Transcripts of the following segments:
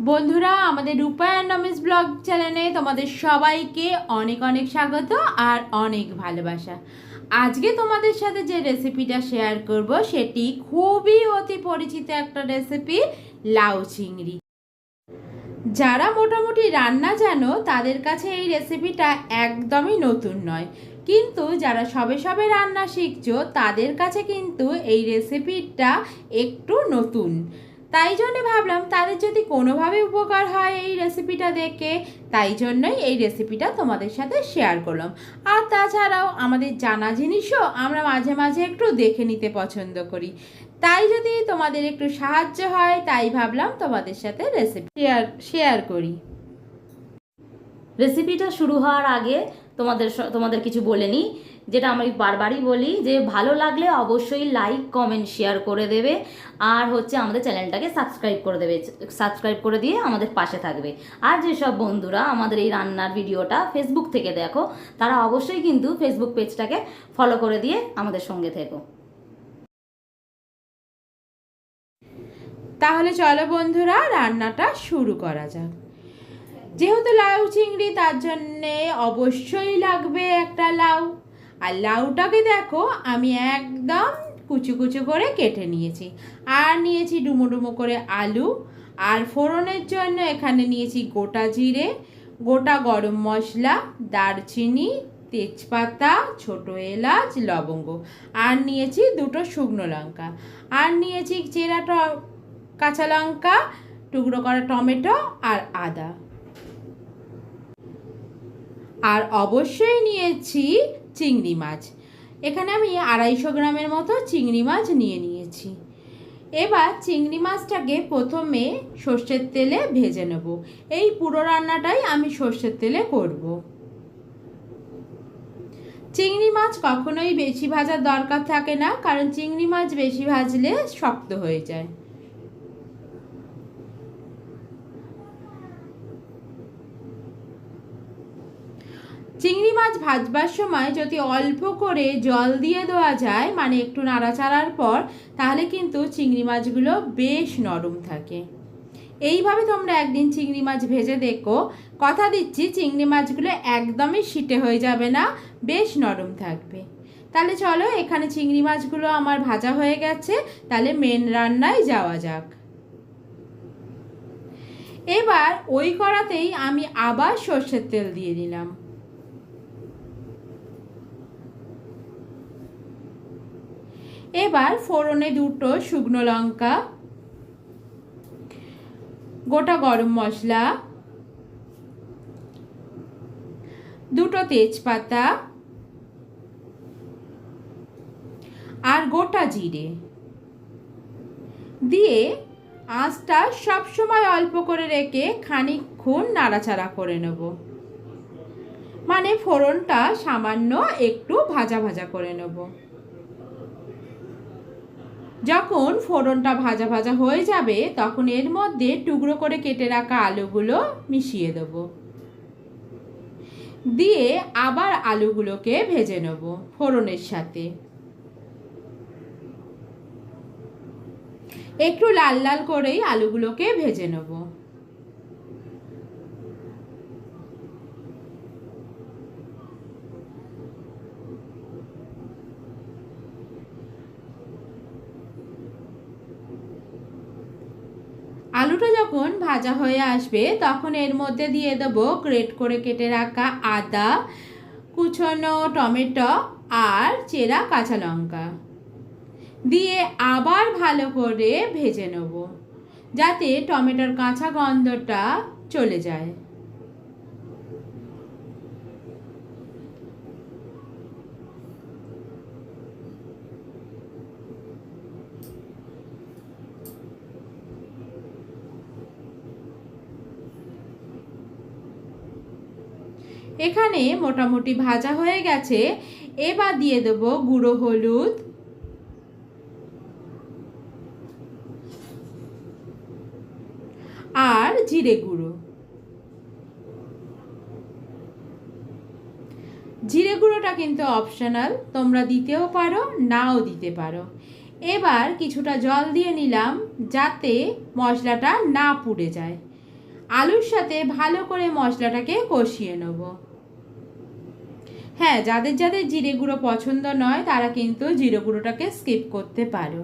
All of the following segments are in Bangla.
বন্ধুরা, আমাদের রূপায়ণ রমেশ ব্লগ চ্যানেলে তোমাদের সবাইকে অনেক অনেক স্বাগত আর অনেক ভালোবাসা। আজকে তোমাদের সাথে যে রেসিপিটা শেয়ার করব সেটি খুবই অতি পরিচিত একটা রেসিপি, লাউ চিংড়ি। যারা মোটামুটি রান্না জানো তাদের কাছে এই রেসিপিটা একদমই নতুন নয়, কিন্তু যারা সবে সবে রান্না শিখছো তাদের কাছে কিন্তু এই রেসিপিটা একটু নতুন। তাই জন্যে ভাবলাম তাদের যদি কোনোভাবে উপকার হয় এই রেসিপিটা দেখে, তাই জন্যই এই রেসিপিটা তোমাদের সাথে শেয়ার করলাম। আর তাছাড়াও আমাদের জানা জিনিসও আমরা মাঝে মাঝে একটু দেখে নিতে পছন্দ করি, তাই যদি তোমাদের একটু সাহায্য হয় তাই ভাবলাম তোমাদের সাথে রেসিপি শেয়ার করি। রেসিপিটা শুরু হওয়ার আগে তোমাদের কিছু বলে নিই, যেটা আমি বারবারই বলি যে ভালো লাগলে অবশ্যই লাইক কমেন্ট শেয়ার করে দেবে, আর হচ্ছে আমাদের চ্যানেলটাকে সাবস্ক্রাইব করে দেবে, সাবস্ক্রাইব করে দিয়ে আমাদের পাশে থাকবে। আর যেসব বন্ধুরা আমাদের এই রান্নার ভিডিওটা ফেসবুক থেকে দেখো তারা অবশ্যই কিন্তু ফেসবুক পেজটাকে ফলো করে দিয়ে আমাদের সঙ্গে থেকো। তাহলে চলো বন্ধুরা, রান্নাটা শুরু করা যাক। যেহেতু লাউ চিংড়ি, তার জন্যে অবশ্যই লাগবে একটা লাউ। আর লাউটাকে দেখো আমি একদম কুচু কুচু করে কেটে নিয়েছি। আর নিয়েছি ডুমো ডুমো করে আলু। আর ফোড়নের জন্য এখানে নিয়েছি গোটা জিরে, গোটা গরম মশলা, দারচিনি, তেজপাতা, ছোটো এলাচ, লবঙ্গ। আর নিয়েছি দুটো শুকনো লঙ্কা। আর নিয়েছি চেরা কাঁচা লঙ্কা, টুকরো করা টমেটো আর আদা। আর অবশ্যই নিয়েছি চিংড়ি মাছ। এখানে আমি 250 গ্রামের মতো চিংড়ি মাছ নিয়েছি। এবার চিংড়ি মাছটাকে প্রথমে সর্ষের তেলে ভেজে নেব। এই পুরো রান্নাটাই আমি সর্ষের তেলে করব। চিংড়ি মাছ কখনোই বেশি ভাজার দরকার থাকে না, কারণ চিংড়ি মাছ বেশি ভাজলে শক্ত হয়ে যায়। চিংড়ি মাছ ভাজবার সময় যদি অল্প করে জল দিয়ে দেওয়া যায়, মানে একটু নাড়াচাড়ার পর, তাহলে কিন্তু চিংড়ি মাছগুলো বেশ নরম থাকে। এইভাবে তোমরা একদিন চিংড়ি মাছ ভেজে দেখো, কথা দিচ্ছি চিংড়ি মাছগুলো একদমই শিটে হয়ে যাবে না, বেশ নরম থাকবে। তাহলে চলো, এখানে চিংড়ি মাছগুলো আমার ভাজা হয়ে গেছে, তাহলে মেন রান্নায় যাওয়া যাক। এবার ওই কড়াতেই আমি আবার সর্ষের তেল দিয়ে দিলাম। এবার ফোড়নে দুটো শুকনো লঙ্কা, গোটা গরম মশলা, দুটো তেজপাতা আর গোটা জিরে দিয়ে আঁচটা সবসময় অল্প করে রেখে খানিকক্ষণ নাড়াচাড়া করে নেব। মানে ফোড়নটা সামান্য একটু ভাজা ভাজা করে নেব। যখন ফোড়নটা ভাজা ভাজা হয়ে যাবে, তখন এর মধ্যে টুকরো করে কেটে রাখা আলুগুলো মিশিয়ে দেব। দিয়ে আবার আলুগুলোকে ভেজে নেব ফোড়নের সাথে। একটু লাল লাল করেই আলুগুলোকে ভেজে নেব। আলুটা যখন ভাজা হয়ে আসবে, তখন এর মধ্যে দিয়ে দেবো গ্রেট করে কেটে রাখা আদা, কুচনো টমেটো আর চেরা কাঁচা লঙ্কা। দিয়ে আবার ভালো করে ভেজে নেব, যাতে টমেটোর কাঁচা গন্ধটা চলে যায়। এখানে মোটামুটি ভাজা হয়ে গেছে। এবার দিয়ে দেব গুঁড়ো হলুদ, আর জিরে গুঁড়ো। জিরে গুঁড়োটা কিন্তু অপশনাল, তোমরা দিতেও পারো নাও দিতে পারো। এবার কিছুটা জল দিয়ে নিলাম, যাতে মশলাটা না পুড়ে যায়। আলুর সাথে ভালো করে মশলাটাকে কষিয়ে নেব। হ্যাঁ, যাদের যাদের জিরে গুঁড়ো পছন্দ নয় তারা কিন্তু জিরে গুঁড়োটাকে স্কিপ করতে পারো।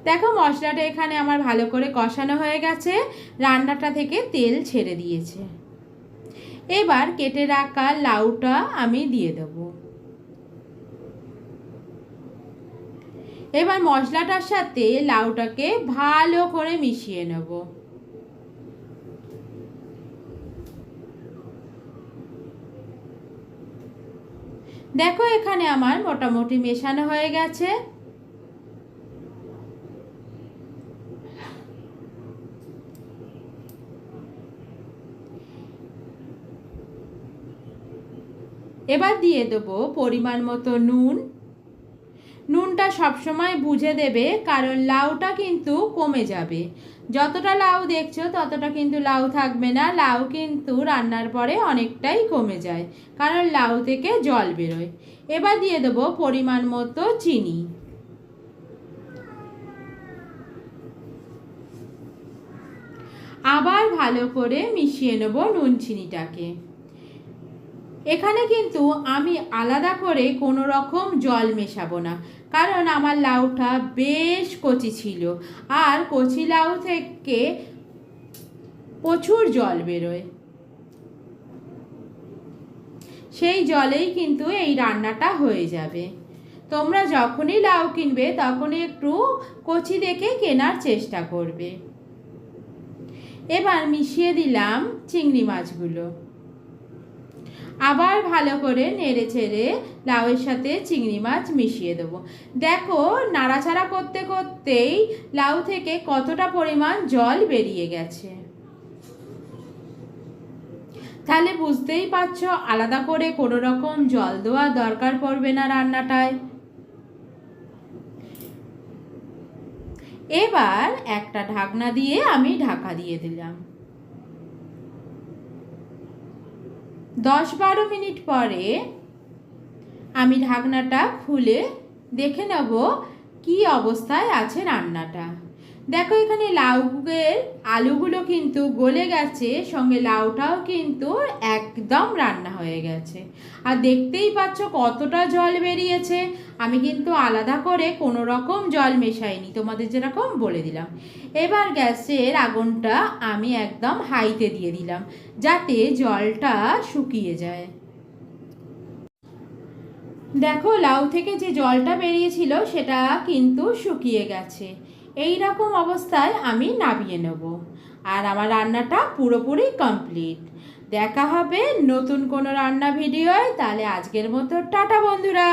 দেখো মশলাটা এখানে আমার ভালো করে কষানো হয়ে গেছে, রান্নাটা থেকে তেল ছেড়ে দিয়েছে। এবার কেটে রাখা লাউটা আমি দিয়ে দেব। এবার মশলাটার সাথে লাউটাকে ভালো করে মিশিয়ে নেব। দেখো এখানে আমার মোটামুটি মেশানো হয়ে গেছে। এবার দিয়ে দেবো পরিমাণ মতো নুন। নুনটা সবসময় বুঝে দেবে, কারণ লাউটা কিন্তু কমে যাবে। যতটা লাউ দেখছো ততটা কিন্তু লাউ থাকবে না, লাউ কিন্তু রান্নার পরে অনেকটাই কমে যায়, কারণ লাউ থেকে জল বেরোয়। এবার দিয়ে দেবো পরিমাণ মতো চিনি। আবার ভালো করে মিশিয়ে নেব নুন চিনিটাকে। এখানে কিন্তু আমি আলাদা করে কোনো রকম জল মেশাবো না, কারণ আমার লাউটা বেশ কচি ছিল, আর কচি লাউ থেকে প্রচুর জল বেরোয়। সেই জলেই কিন্তু এই রান্নাটা হয়ে যাবে। তোমরা যখনই লাউ কিনবে তখনই একটু কচি দেখে কেনার চেষ্টা করবে। এবার মিশিয়ে দিলাম চিংড়ি মাছগুলো। আবার ভালো করে নেড়ে ছেড়ে লাউয়ের সাথে চিংড়ি মাছ মিশিয়ে দেবো। দেখো নাড়াচাড়া করতে করতেই লাউ থেকে কতটা পরিমাণ জল বেরিয়ে গেছে। তাহলে বুঝতেই পারছো আলাদা করে কোনো রকম জল দেওয়ার দরকার পড়বে না রান্নাটায়। এবার একটা ঢাকনা দিয়ে আমি ঢাকা দিয়ে দিলাম। 10-12 মিনিট পরে আমি ঢাকনাটা খুলে দেখে নেব কি অবস্থায় আছে রান্নাটা। দেখো এখানে আলুগুলো কিন্তু গলে গেছে, সঙ্গে লাউটাও কিন্তু একদম রান্না হয়ে গেছে। আর দেখতেই পাচ্ছ কতটা জল বেরিয়েছে। আমি কিন্তু আলাদা করে কোনো রকম জল মেশাইনি, তোমাদের যেরকম বলে দিলাম। এবার গ্যাসের আগুনটা আমি একদম হাইতে দিয়ে দিলাম, যাতে জলটা শুকিয়ে যায়। দেখো লাউ থেকে যে জলটা বেরিয়েছিল সেটা কিন্তু শুকিয়ে গেছে। এই রকম অবস্থায় আমি নামিয়ে নেব, আর আমার রান্নাটা পুরোপুরি কমপ্লিট। দেখা হবে নতুন কোনো রান্না ভিডিওয়। তাহলে আজকের মতো টাটা বন্ধুরা।